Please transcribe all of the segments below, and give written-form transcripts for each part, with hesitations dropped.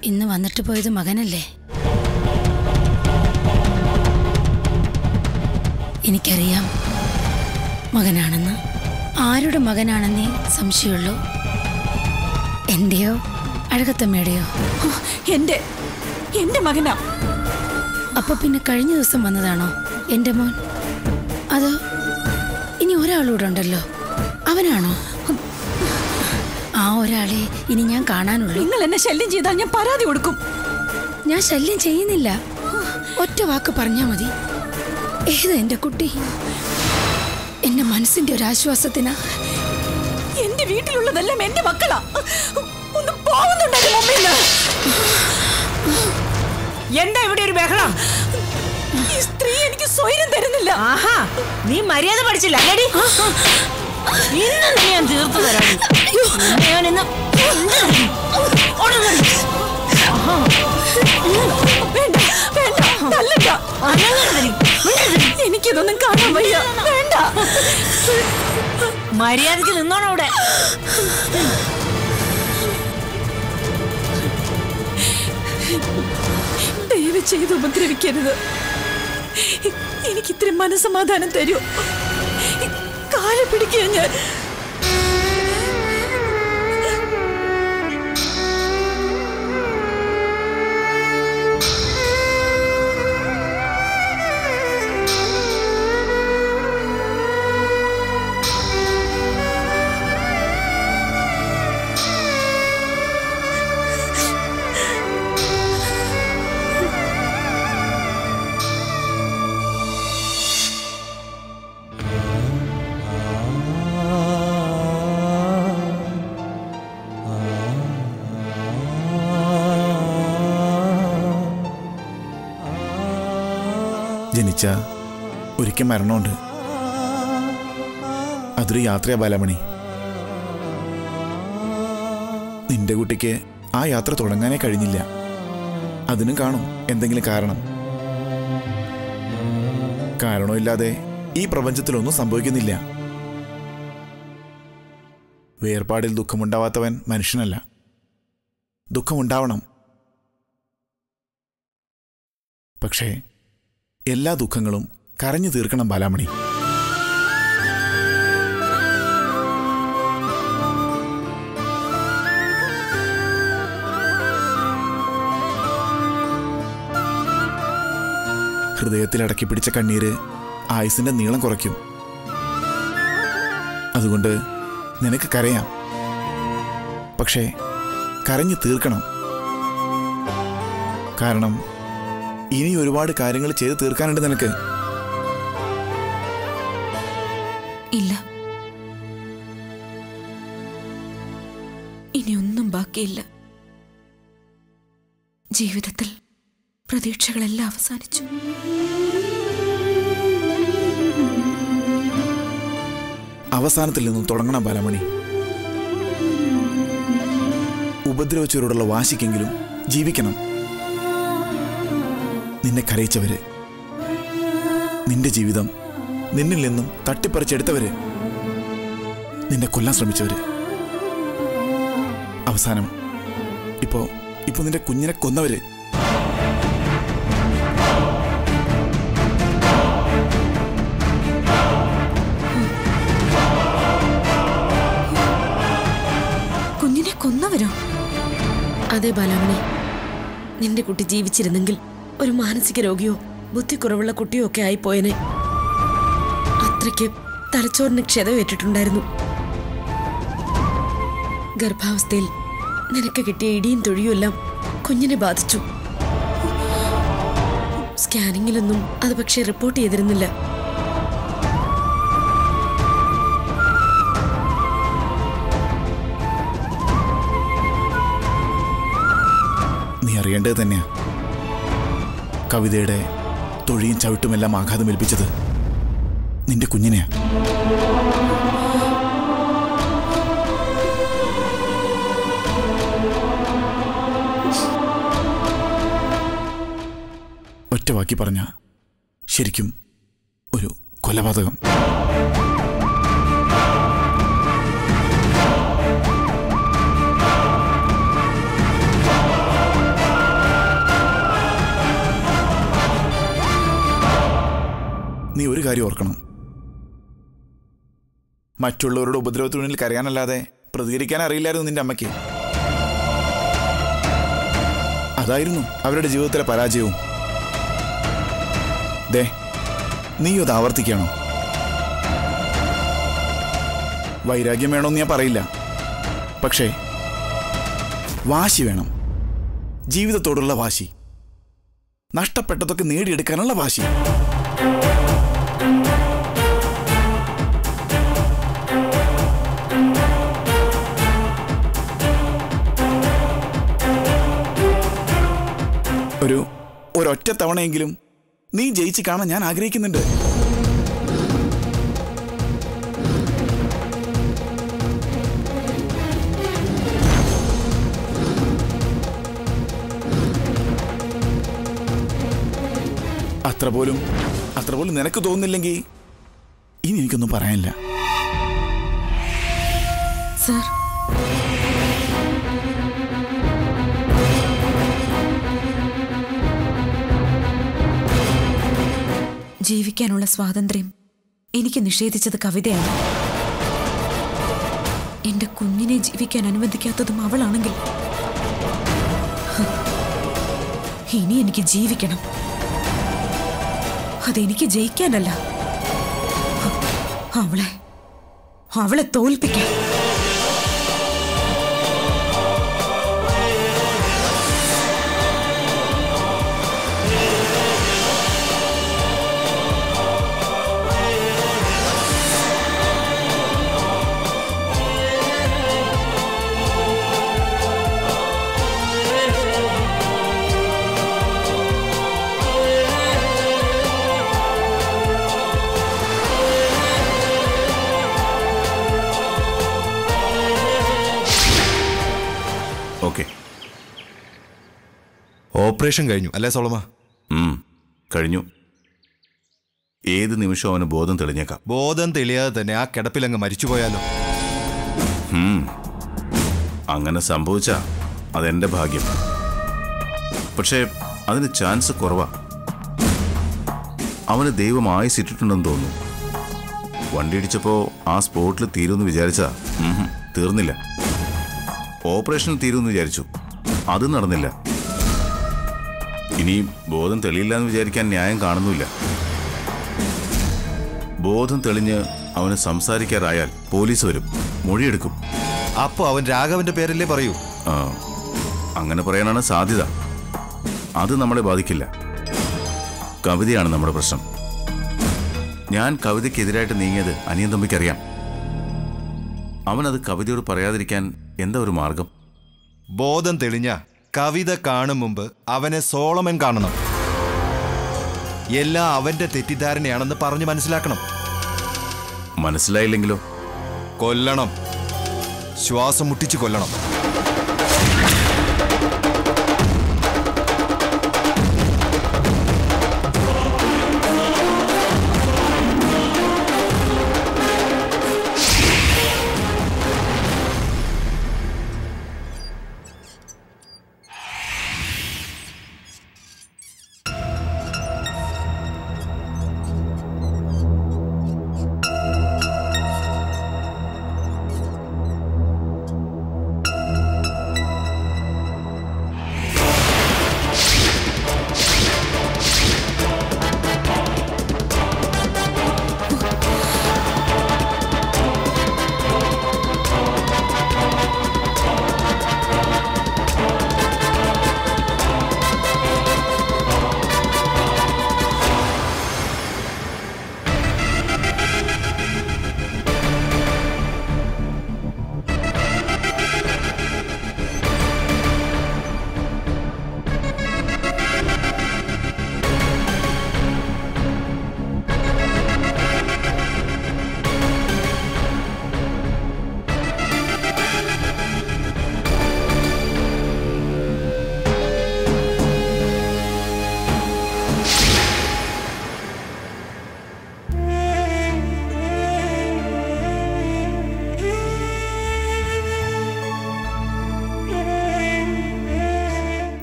ഇന്ന് വന്നിട്ട് പോയത് മകനല്ലേ? എനിക്കറിയാം മകനാണെന്ന്. ആരുടെ മകനാണെന്നേ സംശയമുള്ളൂ? എന്റെയോ അഴകത്തമ്മയുടെയോ? എന്റെ മകനാ. അപ്പൊ പിന്നെ കഴിഞ്ഞ ദിവസം വന്നതാണോ എന്റെ മോൻ? അതോ ഇനി ഒരാളൂടെ ഉണ്ടല്ലോ, അവനാണോ? ആ ഒരാളെ ഇനി ഞാൻ കാണാനുള്ളൂ. നിങ്ങൾ എന്നെ ശല്യം ചെയ്താൽ ഞാൻ പരാതി കൊടുക്കും. ഞാൻ ശല്യം ചെയ്യുന്നില്ല, ഒറ്റ വാക്ക് പറഞ്ഞാ മതി. ഏത് എന്റെ കുട്ടി? എന്റെ മനസ്സിന്റെ ഒരു ആശ്വാസത്തിനാ. എന്റെ വീട്ടിലുള്ളതെല്ലാം എന്റെ മക്കളാ. ഒന്ന് പോകുന്നുണ്ടെങ്കിൽ മമ്മിന്ന്. എന്താ ഇവിടെ ഒരു ബഹളം? ഈ സ്ത്രീ എനിക്ക് സ്വൈര്യം തരുന്നില്ല. ആഹാ, നീ മര്യാദ പഠിച്ചില്ല അല്ലേടി? ഞാൻ തീർത്തു തരാം. എനിക്കിതൊന്നും കാണാൻ വയ്യ. വേണ്ട, മര്യാദക്ക് നിന്നോണം അവിടെ. ദയവ് ചെയ്ത് ഉപദ്രവിക്കരുത്. എനിക്കിത്തിരി മനസ്സമാധാനം തരൂ. കാല് പിടിക്കുക ഞാൻ. ജനിച്ച ഒരിക്കൽ മരണമുണ്ട്. അതൊരു യാത്രയാ ബാലമണി. നിന്റെ കുട്ടിക്ക് ആ യാത്ര തുടങ്ങാനേ കഴിഞ്ഞില്ല. അതിനും കാണും എന്തെങ്കിലും കാരണം. കാരണമില്ലാതെ ഈ പ്രപഞ്ചത്തിലൊന്നും സംഭവിക്കുന്നില്ല. വേർപാടിൽ ദുഃഖമുണ്ടാവാത്തവൻ മനുഷ്യനല്ല. ദുഃഖമുണ്ടാവണം. പക്ഷേ എല്ലാ ദുഃഖങ്ങളും കരഞ്ഞു തീർക്കണം ബാലാമണി. ഹൃദയത്തിൽ അടക്കി പിടിച്ച കണ്ണീര് ആയുസിന്റെ നീളം കുറയ്ക്കും. അതുകൊണ്ട് നിനക്ക് കരയാം, പക്ഷേ കരഞ്ഞു തീർക്കണം. കാരണം ഇനി ഒരുപാട് കാര്യങ്ങൾ ചെയ്ത് തീർക്കാനുണ്ട് നിനക്ക്. ഇല്ല, ഇനിയൊന്നും ബാക്കിയില്ല. ജീവിതത്തിൽ പ്രതീക്ഷകളെല്ലാം അവസാനിച്ചു. അവസാനത്തിൽ നിന്നും തുടങ്ങണം ബാലമണി. ഉപദ്രവിച്ചവരോടുള്ള വാശിക്കെങ്കിലും ജീവിക്കണം. നിന്നെ കരയിച്ചവര്, നിന്റെ ജീവിതം നിന്നിൽ നിന്നും തട്ടിപ്പറിച്ചെടുത്തവര്, നിന്നെ കൊല്ലാൻ ശ്രമിച്ചവര്, അവസാനം ഇപ്പോ നിന്റെ കുഞ്ഞിനെ കൊന്നവര്. കുഞ്ഞിനെ കൊന്നവരോ? അതെ ബാലാമണി, നിന്റെ കുട്ടി ജീവിച്ചിരുന്നെങ്കിൽ ഒരു മാനസിക രോഗിയോ ബുദ്ധിക്കുറവുള്ള കുട്ടിയോ ഒക്കെ ആയിപ്പോയനെ. അത്രയ്ക്ക് തലച്ചോറിന് ക്ഷതമേറ്റിട്ടുണ്ടായിരുന്നു. ഗർഭാവസ്ഥയിൽ നിനക്ക് കിട്ടിയ ഇടിയും തൊഴിയും എല്ലാം കുഞ്ഞിനെ ബാധിച്ചു. സ്കാനിങ്ങിലൊന്നും അത് പക്ഷേ റിപ്പോർട്ട് ചെയ്തിരുന്നില്ല. നീ അറിയേണ്ടത് തന്നെയാ. കവിതയുടെ തൊഴിയും ചവിട്ടുമെല്ലാം ആഘാതമേൽപ്പിച്ചത് നിന്റെ കുഞ്ഞിനെയാ. ഒറ്റ വാക്കി പറഞ്ഞ ശരിക്കും ഒരു കൊലപാതകം. കാര്യം ഓർക്കണം. മറ്റുള്ളവരുടെ ഉപദ്രവത്തിന് മുന്നിൽ കരയാനല്ലാതെ പ്രതികരിക്കാൻ അറിയില്ലായിരുന്നു നിന്റെ അമ്മയ്ക്ക്. അതായിരുന്നു അവരുടെ ജീവിതത്തിലെ പരാജയവും. ദേ, നീ അത് ആവർത്തിക്കുകയാണോ? വൈരാഗ്യം വേണമെന്ന് ഞാൻ പറയില്ല, പക്ഷേ വാശി വേണം. ജീവിതത്തോടുള്ള വാശി, നഷ്ടപ്പെട്ടതൊക്കെ നേടിയെടുക്കാനുള്ള വാശി. ഒരൊറ്റ തവണയെങ്കിലും നീ ജയിച്ച് കാണാൻ ഞാൻ ആഗ്രഹിക്കുന്നുണ്ട്. അത്ര പോലും നിനക്ക് തോന്നുന്നില്ലെങ്കിൽ ഇനി എനിക്കൊന്നും പറയാനില്ല. സർ, ജീവിക്കാനുള്ള സ്വാതന്ത്ര്യം എനിക്ക് നിഷേധിച്ചത് കവിതയാണ്. എന്റെ കുഞ്ഞിനെ ജീവിക്കാൻ അനുവദിക്കാത്തതും അവളാണെങ്കിൽ ഇനി എനിക്ക് ജീവിക്കണം. അതെനിക്ക് ജയിക്കാനല്ല, അവളെ തോൽപ്പിക്കാൻ. ഓപ്പറേഷൻ കഴിഞ്ഞു അല്ലേ സോളമ? കഴിഞ്ഞു. ഏത് നിമിഷവും അവന് ബോധം തെളിഞ്ഞേക്കാം. ബോധം തെളിയാതെ തന്നെ ആ കിടപ്പിലങ്ങ് മരിച്ചുപോയാലോ? അങ്ങനെ സംഭവിച്ചാ അതെന്റെ ഭാഗ്യം. പക്ഷേ അതിന് ചാൻസ് കുറവാ. അവന് ദൈവം ആയുസിട്ടിട്ടുണ്ടെന്ന് തോന്നുന്നു. വണ്ടി ഇടിച്ചപ്പോ ആ സ്പോട്ടിൽ തീരുമെന്ന് വിചാരിച്ചാ തീർന്നില്ല. ഓപ്പറേഷനിൽ തീരുമെന്ന് വിചാരിച്ചു, അത് നടന്നില്ല. ഇനി ബോധം തെളിയില്ല എന്ന് വിചാരിക്കാൻ ന്യായം കാണുന്നില്ല. ബോധം തെളിഞ്ഞ് അവന് സംസാരിക്കാറായാൽ പോലീസ് വരും, മൊഴിയെടുക്കും. അപ്പൊ അവൻ രാഘവന്റെ പേരല്ലേ പറയൂ? അങ്ങനെ പറയാനാണ് സാധ്യത. അത് നമ്മളെ ബാധിക്കില്ല. കവിതയാണ് നമ്മുടെ പ്രശ്നം. ഞാൻ കവിതയ്ക്കെതിരായിട്ട് നീങ്ങിയത് അനിയൻ തമ്പിക്കറിയാം. അവനത് കവിതയോട് പറയാതിരിക്കാൻ എന്താ ഒരു മാർഗം? ബോധം തെളിഞ്ഞ കവിത കാണും മുമ്പ് അവനെ സോളമൻ കാണണം. എല്ലാം അവന്റെ തെറ്റിദ്ധാരണയാണെന്ന് പറഞ്ഞു മനസ്സിലാക്കണം. മനസ്സിലായില്ലെങ്കിലോ? കൊല്ലണം, ശ്വാസം മുട്ടിച്ച് കൊല്ലണം.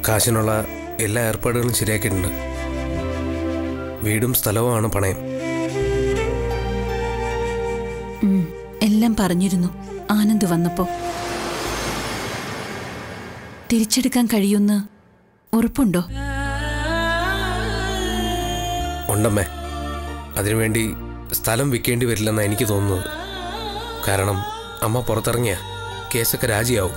കാശിനുള്ള എല്ലാ ഏർപ്പാടുകളും ശരിയാക്കിയിട്ടുണ്ട്. വീടും സ്ഥലവുമാണ് പണയം. എല്ലാം പറഞ്ഞിരുന്നു ആനന്ദ് വന്നപ്പോ. തിരിച്ചെടുക്കാൻ കഴിയുമെന്ന് ഉറപ്പുണ്ടോ? ഉണ്ടമ്മേ. അതിനുവേണ്ടി സ്ഥലം വിൽക്കേണ്ടി വരില്ലെന്നാണ് എനിക്ക് തോന്നുന്നത്. കാരണം അമ്മ പുറത്തിറങ്ങിയ കേസൊക്കെ രാജിയാവും.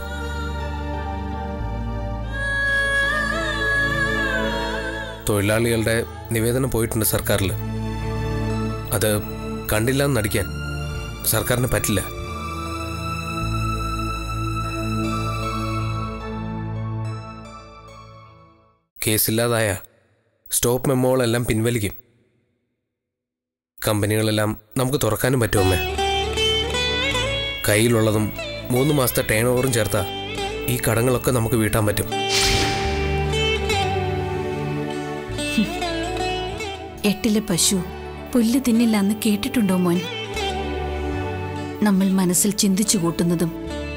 തൊഴിലാളികളുടെ നിവേദനം പോയിട്ടുണ്ട് സർക്കാരിൽ. അത് കണ്ടില്ല എന്ന് നടിക്കാൻ സർക്കാരിന് പറ്റില്ല. കേസില്ലാതായ സ്റ്റോപ്പ് മെമ്മോകളെല്ലാം പിൻവലിക്കും. കമ്പനികളെല്ലാം നമുക്ക് തുറക്കാനും പറ്റുമേ. കയ്യിലുള്ളതും 3 മാസത്തെ ടേൺ ഓവറും ചേർത്താ ഈ കടങ്ങളൊക്കെ നമുക്ക് വീട്ടാൻ പറ്റും. എട്ടിലെ പശു പുല്ല് തിന്നില്ല എന്ന് കേട്ടിട്ടുണ്ടോ മോൻ? നമ്മൾ മനസ്സിൽ ചിന്തിച്ചു കൂട്ടുന്നതും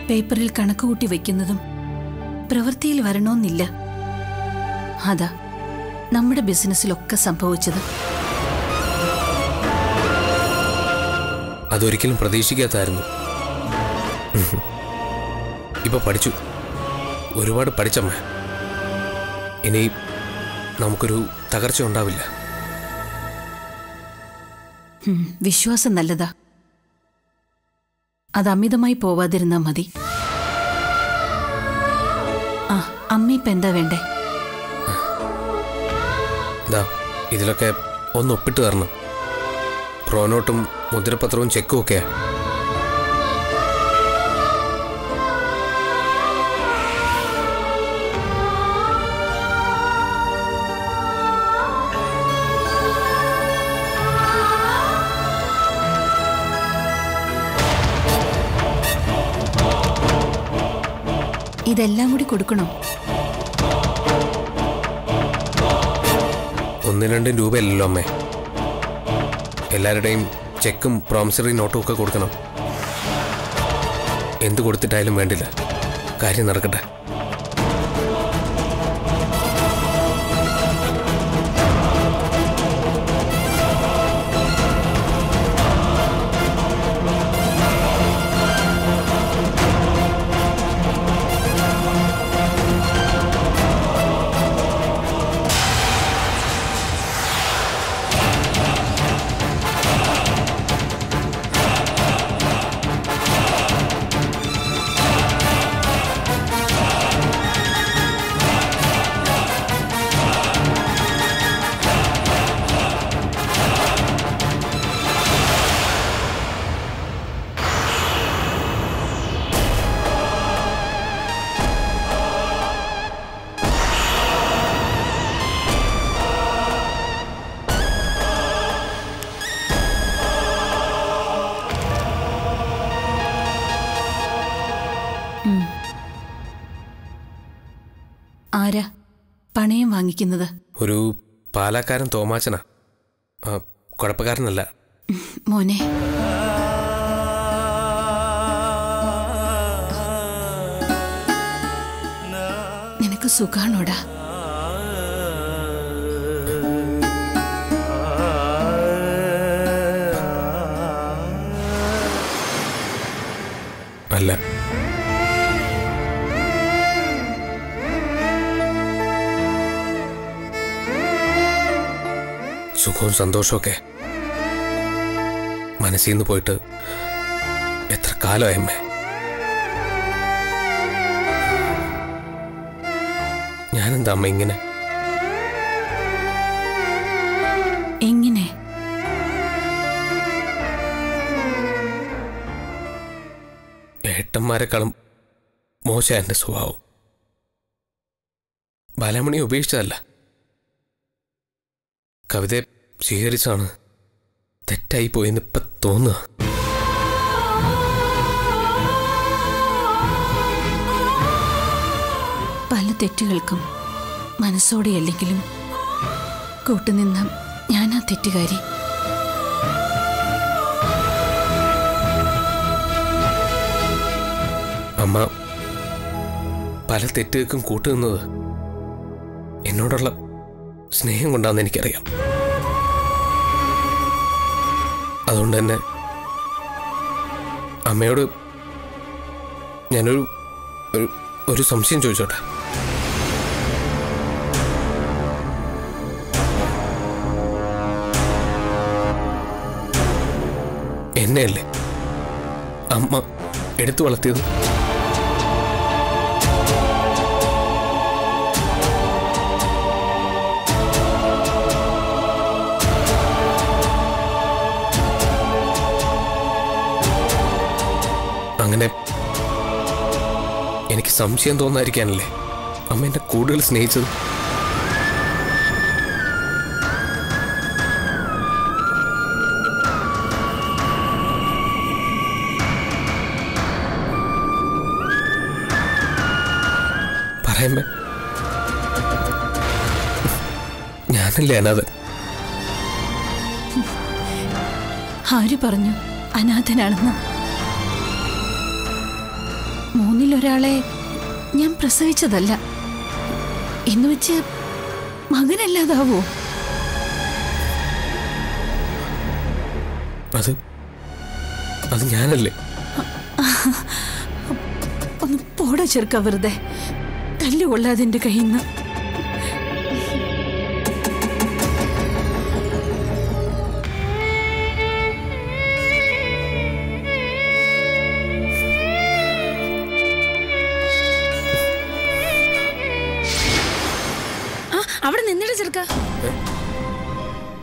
പേപ്പറിൽ കണക്കുകൂട്ടി വയ്ക്കുന്നതും പ്രവൃത്തിയിൽ വരണമെന്നില്ല. അതാ നമ്മുടെ ബിസിനസ്സിലൊക്കെ സംഭവിച്ചത്. അതൊരിക്കലും പ്രതീക്ഷിക്കാത്തായിരുന്നു. ഇപ്പൊ പഠിച്ചു, ഒരുപാട് പഠിച്ചമ്മ. ഇനി നമുക്കൊരു തകർച്ച ഉണ്ടാവില്ല. വിശ്വാസം നല്ലതാ. അത് അമിതമായി പോവാതിരുന്നാ മതി. ആ, അമ്മ ഇപ്പൊ എന്താ വേണ്ടേ? ഇതിലൊക്കെ ഒന്ന് ഒപ്പിട്ട് തരണം. പ്രോനോട്ടും മുദ്രപത്രവും ചെക്കും ഒക്കെ. ഇതെല്ലാം കൂടി കൊടുക്കണോ? 1-2 രൂപയല്ലല്ലോ അമ്മേ. എല്ലാവരുടെയും ചെക്കും പ്രോമിസറി നോട്ടും ഒക്കെ കൊടുക്കണം. എന്ത് കൊടുത്തിട്ടായാലും വേണ്ടില്ല, കാര്യം നടക്കട്ടെ. ആരാ പണയം വാങ്ങിക്കുന്നത്? ഒരു പാലക്കാരൻ തോമാച്ചനാ, കുഴപ്പക്കാരനല്ല. മോനെ, നിനക്ക് സുഖാണോടാ? അല്ല, സുഖവും സന്തോഷമൊക്കെ മനസ്സിൽ നിന്ന് പോയിട്ട് എത്ര കാലമായി അമ്മേ. ഞാനെന്താ അമ്മ ഇങ്ങനെ? എങ്ങനെ? ഏട്ടന്മാരെക്കാളും മോശം എൻ്റെ സ്വഭാവം. ബാലമണി ഉപേക്ഷിച്ചതല്ല, കവിതയെ സ്വീകരിച്ചാണ് തെറ്റായി പോയെന്ന് ഇപ്പം തോന്നുക. പല തെറ്റുകൾക്കും മനസ്സോടെയല്ലെങ്കിലും കൂട്ടുനിന്ന ഞാനാ തെറ്റുകാരി. അമ്മ പല തെറ്റുകൾക്കും കൂട്ടുനിന്നത് എന്നോടുള്ള സ്നേഹം കൊണ്ടാണെന്ന് എനിക്കറിയാം. അതുകൊണ്ട് തന്നെ അമ്മയോട് ഞാനൊരു ഒരു സംശയം ചോദിച്ചോട്ടെ? എന്നെയല്ലേ അമ്മ എടുത്തു വളർത്തിയത്? അങ്ങനെ എനിക്ക് സംശയം തോന്നാതിരിക്കാനല്ലേ അമ്മ എന്നെ കൂടുതൽ സ്നേഹിച്ചത്? പറയുമ്പോ ഞാനല്ലേ അനാഥൻ? ആര് പറഞ്ഞു അനാഥനാണെന്ന്? മൂന്നിലൊരാളെ ഞാൻ പ്രസവിച്ചതല്ല എന്ന് വെച്ച് മകനല്ലാതാവോ? അത് ഞാനല്ലേ? ഒന്ന് പോടാ ചെറുക്ക, വെറുതെ തല്ലുകൊള്ളാതെ എൻ്റെ കയ്യിൽ നിന്ന്. അവിടെ നിന്നിട്ട് ചെറുക്ക.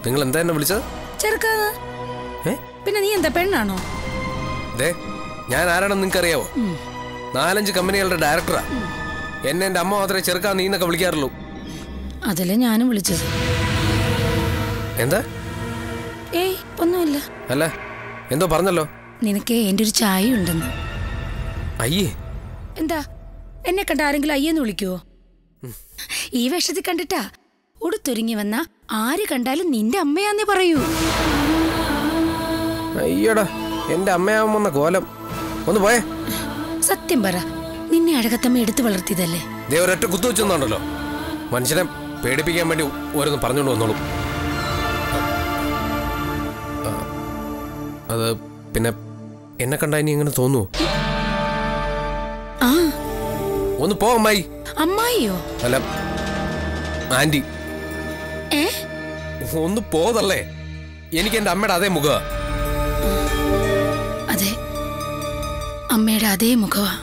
നിങ്ങൾ എന്താ എന്നെ വിളിച്ചത്? ചെറുക്ക പിന്നെ നീ എന്താ പെണ്ണാണോ? ഞാൻ ആരാണെന്ന് നിങ്ങൾക്ക് അറിയാവോ? 4-5 കമ്പനികളുടെ ഡയറക്ടറാ. എന്നെ എൻ്റെ അമ്മ മാത്രമേ ചെറുക്കാ നീ എന്നൊക്കെ വിളിക്കാറുള്ളൂ. അതല്ലേ ഞാനും വിളിച്ചത്. എന്താ? ഏയ് ഒന്നുമില്ല. അല്ല എന്തോ പറഞ്ഞല്ലോ. നിനക്ക് എൻ്റെ ഒരു ചായ ഉണ്ടെന്ന്. അയ്യേ? എന്താ എന്നെ കണ്ട ആരെങ്കിലും അയ്യെന്ന് വിളിക്കുവോ? ഈ വേഷത്തിൽ കണ്ടിട്ടാ ഉടുത്തൊരുങ്ങി വന്ന ആര് കണ്ടാലും നിന്റെ അമ്മയാന്നേ പറയൂ. അയ്യോടാ, എന്റെ അമ്മയാവുമെന്ന കോലം. ഒന്ന് പോയേ. സത്യം പറ, നിന്നെ അഴകത്തമ്മ എടുത്തു വളർത്തിയതല്ലേ? ഒരൊറ്റ കുത്തു വെച്ചൊന്നാണല്ലോ. മനുഷ്യനെ പേടിപ്പിക്കാൻ വേണ്ടി ഓരോന്ന് പറഞ്ഞോണ്ട് വന്നോളൂ. അത് പിന്നെ എന്നെ കണ്ടാ ഇനി എങ്ങനെ തോന്നുവോ? ആ ഒന്ന് പോ അമ്മായി. അമ്മായിയോ? അല്ല ആന്റി. ഏ ഒന്ന് പോതല്ലേ. എനിക്ക് എന്റെ അമ്മയുടെ അതേ മുഖ. അതെ, അമ്മയുടെ അതേ മുഖവാ.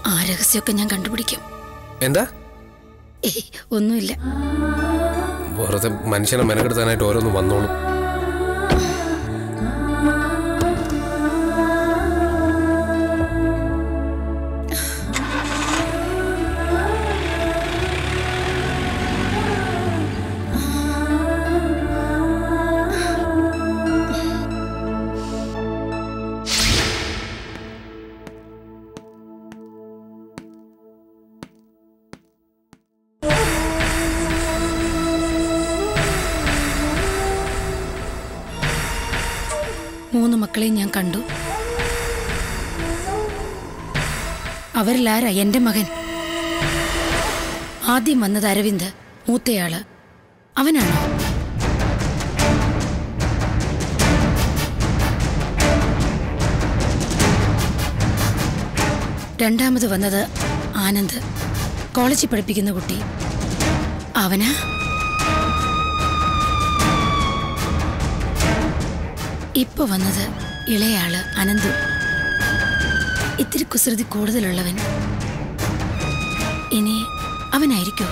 ആ രഹസ്യമൊക്കെ ഞാൻ കണ്ടുപിടിക്കും. എന്താ? ഏയ് ഒന്നുമില്ല. വെറുതെ മനുഷ്യനെ മെനക്കെടുത്താനായിട്ട് ഓരോന്ന് വന്നോളൂ. മൂന്ന് മക്കളെയും ഞാൻ കണ്ടു. അവരിലാരാ എന്റെ മകൻ? ആദ്യം വന്നത് അരവിന്ദ്, മൂത്തയാള്. അവനാണോ? രണ്ടാമത് വന്നത് ആനന്ദ്, കോളേജിൽ പഠിപ്പിക്കുന്ന കുട്ടി. അവനാ? ഇപ്പൊ വന്നത് ഇളയാള് അനന്തു, ഇത്തിരി കുസൃതി കൂടുതലുള്ളവൻ. ഇനി അവനായിരിക്കോ?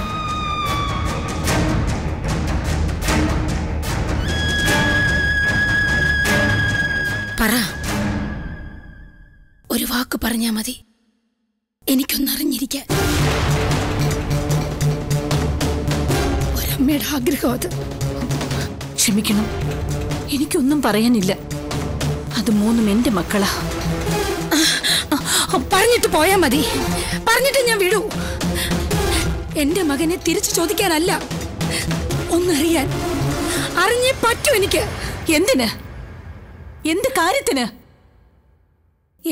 പറ, ഒരു വാക്ക് പറഞ്ഞാ മതി, എനിക്കൊന്നറിഞ്ഞിരിക്കാൻ. ഒരമ്മയുടെ ആഗ്രഹം അത്. ക്ഷമിക്കണം, എനിക്കൊന്നും പറയാനില്ല. അത് മൂന്നും എന്റെ മക്കളാ. പറഞ്ഞിട്ട് പോയാ മതി. പറഞ്ഞിട്ട് ഞാൻ വിടൂ. എന്റെ മകനെ തിരിച്ചു ചോദിക്കാനല്ല, ഒന്നറിയാൻ. അറിഞ്ഞേ പറ്റൂ എനിക്ക്. എന്തിന്? എന്ത് കാര്യത്തിന്?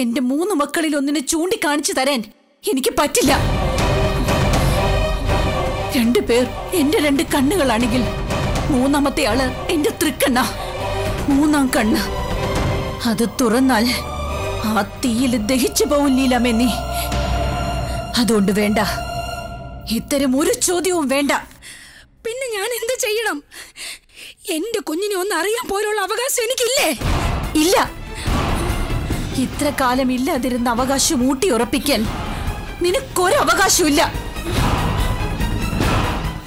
എന്റെ മൂന്ന് മക്കളിൽ ഒന്നിനെ ചൂണ്ടിക്കാണിച്ചു തരാൻ എനിക്ക് പറ്റില്ല. 2 പേർ എന്റെ 2 കണ്ണുകളാണെങ്കിൽ മൂന്നാമത്തെ ആള് എന്റെ തൃക്കണ്ണ. മൂന്നാം കണ്ണ് അത് തുറന്നാൽ ആ തീയിൽ ദഹിച്ചു പോവും ലീലാമ്മേ നീ. അതുകൊണ്ട് വേണ്ട, ഇത്തരം ഒരു ചോദ്യവും വേണ്ട. പിന്നെ ഞാൻ എന്ത് ചെയ്യണം? എന്റെ കുഞ്ഞിനെ ഒന്ന് അറിയാൻ പോലുള്ള അവകാശം എനിക്കില്ലേ? ഇല്ല. ഇത്ര കാലം ഇല്ലാതിരുന്ന അവകാശം ഊട്ടി ഉറപ്പിക്കാൻ നിനക്കൊരു അവകാശമില്ല.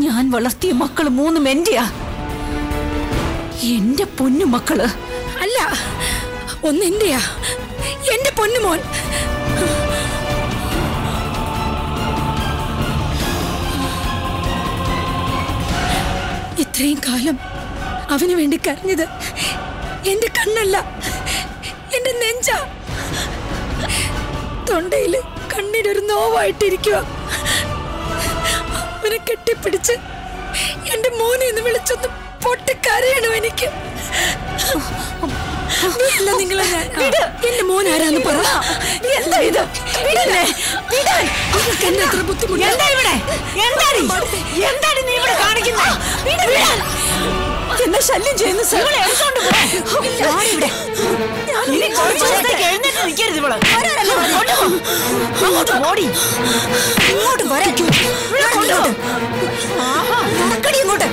ഞാൻ വളർത്തിയ മക്കള് 3 എന്റെയാ. എന്റെ പൊന്നു മക്കള്. അല്ല, ഒന്ന് എന്റെയാ, എന്റെ പൊന്നുമോൻ. ഇത്രയും കാലം അവന് വേണ്ടി കരഞ്ഞത് എന്റെ കണ്ണല്ല, എന്റെ നെഞ്ച. തൊണ്ടയില് കണ്ണീരൊരു നോവായിട്ടിരിക്കുക. അവനെ കെട്ടിപ്പിടിച്ച് എന്റെ മോനെ എന്ന് വിളിച്ചൊന്ന് പൊട്ടിക്കരയണം എനിക്ക്. നിങ്ങളെ എന്റെ മോൻ ആരാന്ന് പറ. എന്താ ഇത്? എന്നെ എത്ര ബുദ്ധിമുട്ട്. എന്താണ് നീ ഇവിടെ കാണിക്കുന്നത്? എന്നെ ശല്യം ചെയ്യുന്നു സാർ. എഴുന്നേറ്റ് നിൽക്കരുത് ഇവള്. അങ്ങോട്ട് ഓടി, ഇങ്ങോട്ട് വരാ. ഇങ്ങോട്ട്